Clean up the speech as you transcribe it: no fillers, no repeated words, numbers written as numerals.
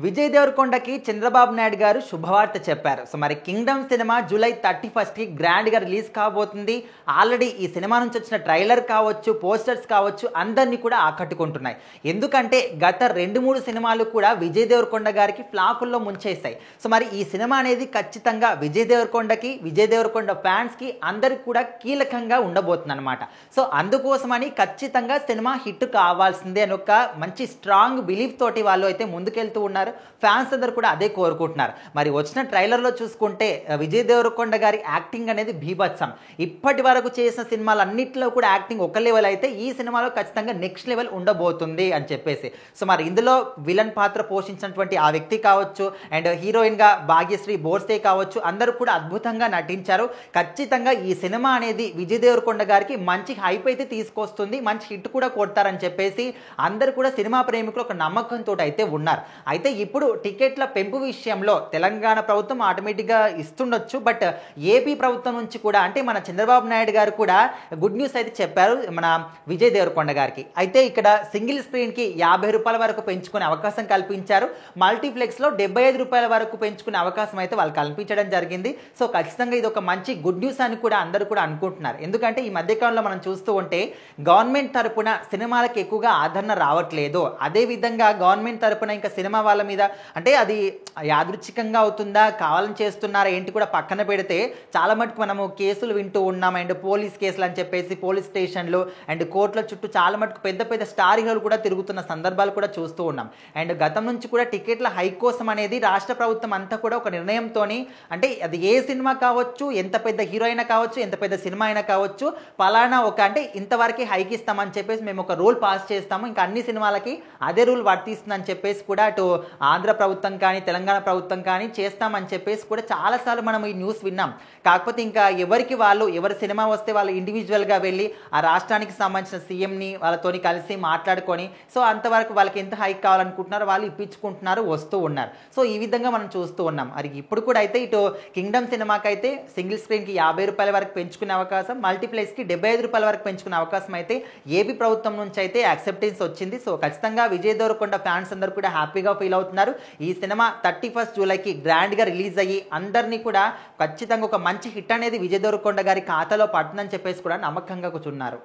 విజయ్ దేవరకొండకి చంద్రబాబు నాయుడు గారు శుభవార్త చెప్పారు. సో మరి కింగ్డమ్ సినిమా జూలై 31కి గ్రాండ్గా రిలీజ్ కాబోతుంది. ఆల్రెడీ ఈ సినిమా నుంచి వచ్చిన ట్రైలర్ కావచ్చు, పోస్టర్స్ కావచ్చు, అందరినీ కూడా ఆకట్టుకుంటున్నాయి. ఎందుకంటే గత 2-3 సినిమాలు కూడా విజయ్ దేవరకొండ గారికి ఫ్లాపుల్లో ముంచేశాయి. సో మరి ఈ సినిమా అనేది ఖచ్చితంగా విజయ్ దేవరకొండకి, విజయ్ దేవరకొండ ఫ్యాన్స్కి అందరికి కూడా కీలకంగా ఉండబోతుంది అనమాట. సో అందుకోసమని ఖచ్చితంగా సినిమా హిట్ కావాల్సిందే అని ఒక మంచి స్ట్రాంగ్ బిలీఫ్ తోటి వాళ్ళు అయితే ముందుకెళ్తూ ఉన్నారు. ఫ్యాన్స్ అందరూ కూడా అదే కోరుకుంటున్నారు. మరి వచ్చిన ట్రైలర్లో చూసుకుంటే విజయ్ దేవరకొండ గారి యాక్టింగ్ అనేది బీభత్సం. ఇప్పటి వరకు చేసిన సినిమాలన్నింటిలో కూడా యాక్టింగ్ ఒక లెవెల్ అయితే ఈ సినిమాలో ఖచ్చితంగా నెక్స్ట్ లెవెల్ ఉండబోతుంది అని చెప్పేసి. సో మరి ఇందులో విలన్ పాత్ర పోషించినటువంటి ఆ వ్యక్తి కావచ్చు, అండ్ హీరోయిన్గా భాగ్యశ్రీ బోర్సే కావచ్చు, అందరూ కూడా అద్భుతంగా నటించారు. ఖచ్చితంగా ఈ సినిమా అనేది విజయ్ దేవరకొండ గారికి మంచి హైప్ అయితే తీసుకొస్తుంది, మంచి హిట్ కూడా కొడతారని చెప్పేసి అందరూ కూడా సినిమా ప్రేమికులు ఒక నమ్మకంతో అయితే ఉన్నారు. అయితే ఇప్పుడు టికెట్ల పెంపు విషయంలో తెలంగాణ ప్రభుత్వం ఆటోమేటిక్గా ఇస్తుండొచ్చు, బట్ ఏపీ ప్రభుత్వం నుంచి కూడా అంటే మన చంద్రబాబు నాయుడు గారు కూడా గుడ్ న్యూస్ అయితే చెప్పారు మన విజయ్ దేవరకొండ గారికి. అయితే ఇక్కడ సింగిల్ స్క్రీన్కి 50 రూపాయల వరకు పెంచుకునే అవకాశం కల్పించారు. మల్టీప్లెక్స్లో 75 రూపాయల వరకు పెంచుకునే అవకాశం అయితే వాళ్ళు కల్పించడం జరిగింది. సో ఖచ్చితంగా ఇది ఒక మంచి గుడ్ న్యూస్ అని కూడా అందరూ కూడా అనుకుంటున్నారు. ఎందుకంటే ఈ మధ్యకాలంలో మనం చూస్తూ ఉంటే గవర్నమెంట్ తరపున సినిమాలకు ఎక్కువగా ఆదరణ రావట్లేదు. అదేవిధంగా గవర్నమెంట్ తరపున ఇంకా సినిమా వాళ్ళ మీద అంటే అది యాదృచ్ఛికంగా అవుతుందా, కావాలని చేస్తున్నారా ఏంటి కూడా పక్కన పెడితే చాలా మటుకు మనము కేసులు వింటూ ఉన్నాం. అండ్ పోలీస్ కేసులు అని చెప్పేసి పోలీస్ స్టేషన్లు అండ్ కోర్టుల చుట్టూ చాలా మటుకు పెద్ద పెద్ద స్టార్ హీరోలు కూడా తిరుగుతున్న సందర్భాలు కూడా చూస్తూ ఉన్నాం. అండ్ గతం నుంచి కూడా టికెట్ల హైక్ కోసం అనేది రాష్ట్ర ప్రభుత్వం అంతా కూడా ఒక నిర్ణయంతో, అంటే అది ఏ సినిమా కావచ్చు, ఎంత పెద్ద హీరో అయినా కావచ్చు, ఎంత పెద్ద సినిమా అయినా కావచ్చు, పలానా ఒక అంటే ఇంతవరకు హైక్ ఇస్తామని చెప్పేసి మేము ఒక రూల్ పాస్ చేస్తాము, ఇంకా అన్ని సినిమాలకి అదే రూల్ వర్తిస్తుందని చెప్పేసి కూడా అటు ఆంధ్ర ప్రభుత్వం కానీ తెలంగాణ ప్రభుత్వం కానీ చేస్తామని చెప్పేసి కూడా చాలాసార్లు మనం ఈ న్యూస్ విన్నాం. కాకపోతే ఇంకా ఎవరికి వాళ్ళు ఎవరి సినిమా వస్తే వాళ్ళు ఇండివిజువల్గా వెళ్ళి ఆ రాష్ట్రానికి సంబంధించిన సీఎంని వాళ్ళతో కలిసి మాట్లాడుకొని సో అంతవరకు వాళ్ళకి ఎంత హైక్ కావాలనుకుంటున్నారో వాళ్ళు ఇప్పించుకుంటున్నారు, వస్తూ ఉన్నారు. సో ఈ విధంగా మనం చూస్తూ ఉన్నాం. మరి ఇప్పుడు కూడా అయితే ఇటు కింగ్డమ్ సినిమాకి అయితే సింగిల్ స్క్రీన్కి 50 రూపాయల వరకు పెంచుకునే అవకాశం, మల్టీప్లెక్స్కి 75 రూపాయల వరకు పెంచుకునే అవకాశం అయితే ఏపీ ప్రభుత్వం నుంచి అయితే యాక్సెప్టెన్స్ వచ్చింది. సో ఖచ్చితంగా విజయ్ దేవరకొండ ఫ్యాన్స్ అందరూ కూడా హ్యాపీగా ఫీల్ అవుతున్నారు. ఈ సినిమా 31 జూలైకి గ్రాండ్గా రిలీజ్ అయ్యి అందరినీ కూడా ఖచ్చితంగా ఒక మంచి హిట్ అనేది విజయ్ దేవరకొండ గారి ఖాతాలో పడుతుందని చెప్పేసి కూడా నమ్మకంగా కూర్చున్నారు.